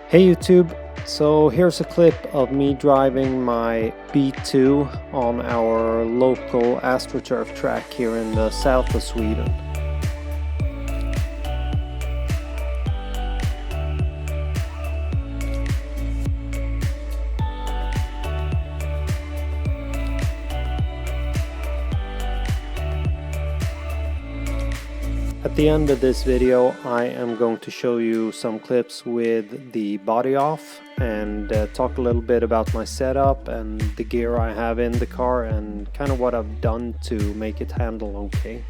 Hey YouTube, so here's a clip of me driving my B2 on our local AstroTurf track here in the south of Sweden. At the end of this video I am going to show you some clips with the body off and talk a little bit about my setup and the gear I have in the car and kind of what I've done to make it handle okay.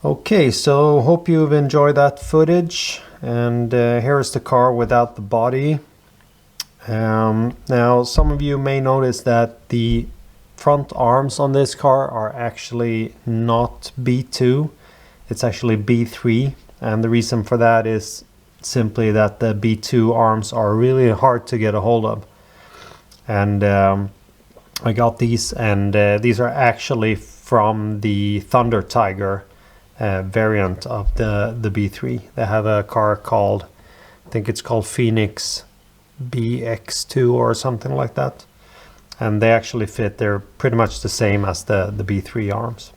Okay, so hope you've enjoyed that footage, and here's the car without the body. Now some of you may notice that the front arms on this car are actually not B2, it's actually B3, and the reason for that is simply that the B2 arms are really hard to get a hold of. And I got these, and these are actually from the Thunder Tiger variant of the B3. They have a car called, I think it's called Phoenix BX2 or something like that, and they actually fit. They're pretty much the same as the B3 arms.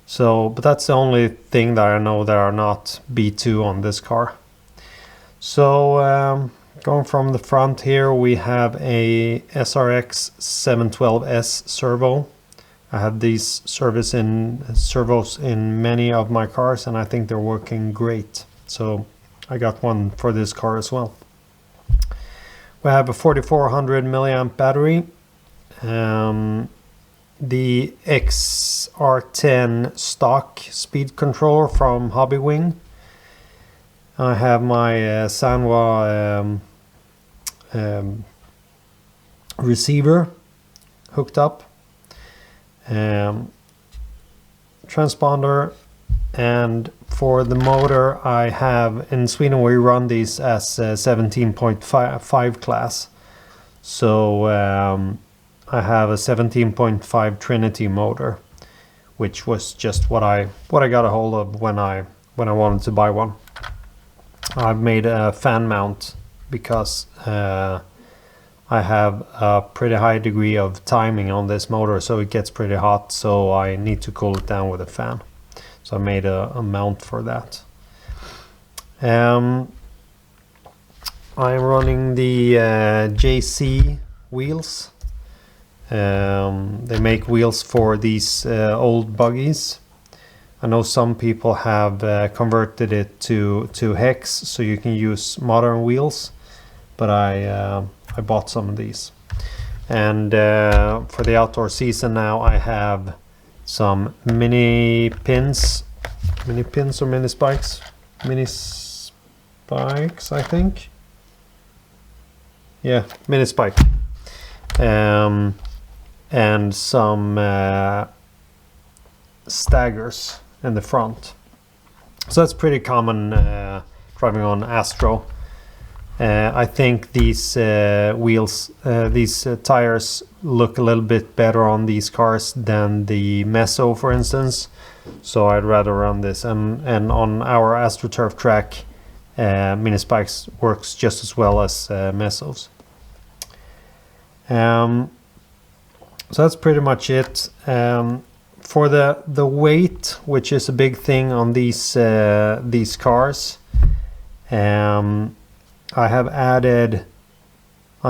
So, but that's the only thing that I know that are not B2 on this car. So Going from the front here, we have a SRX 712S servo. I have these servos in many of my cars, and I think they're working great. So I got one for this car as well. We have a 4400 milliamp battery. The XR10 stock speed controller from Hobbywing. I have my Sanwa receiver hooked up, transponder, and for the motor I have, in Sweden we run these as 17.5 class, so I have a 17.5 Trinity motor, which was just what I got a hold of when I wanted to buy one. I've made a fan mount because I have a pretty high degree of timing on this motor, so it gets pretty hot, so I need to cool it down with a fan. So I made a mount for that. I'm running the JC wheels. They make wheels for these old buggies. I know some people have converted it to hex, so you can use modern wheels, but I bought some of these. And for the outdoor season now, I have some mini spikes, I think. Yeah, mini spike. And some staggers in the front. So that's pretty common driving on Astro. I think these these tires look a little bit better on these cars than the Meso, for instance. So I'd rather run this. And on our AstroTurf track, mini spikes works just as well as Mesos. So that's pretty much it. For the weight, which is a big thing on these cars, I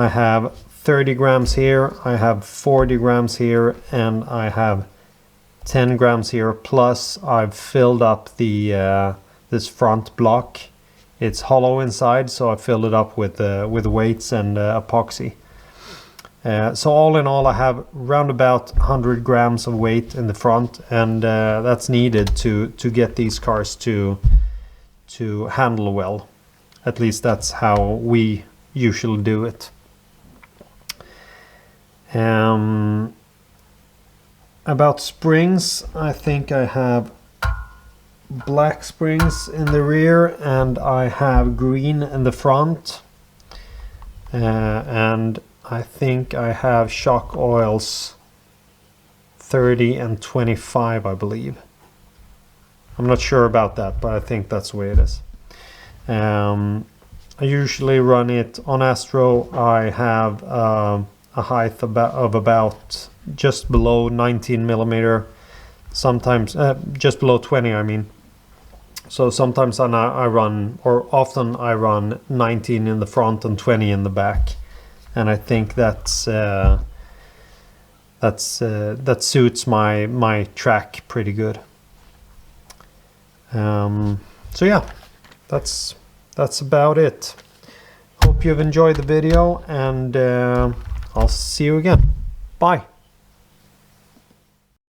have 30 grams here, I have 40 grams here, and I have 10 grams here. Plus, I've filled up the this front block. It's hollow inside, so I filled it up with weights and epoxy. So all in all, I have around about 100 grams of weight in the front, and that's needed to get these cars to handle well. At least that's how we usually do it. About springs, I think I have black springs in the rear and I have green in the front. And I think I have shock oils 30 and 25, I believe. I'm not sure about that, but I think that's the way it is. I usually run it on Astro. I have a height of about just below 19 millimeter, sometimes just below 20, I mean. So sometimes I run, or often I run 19 in the front and 20 in the back, and I think that suits my track pretty good. So yeah, that's about it. Hope you've enjoyed the video, and I'll see you again. Bye.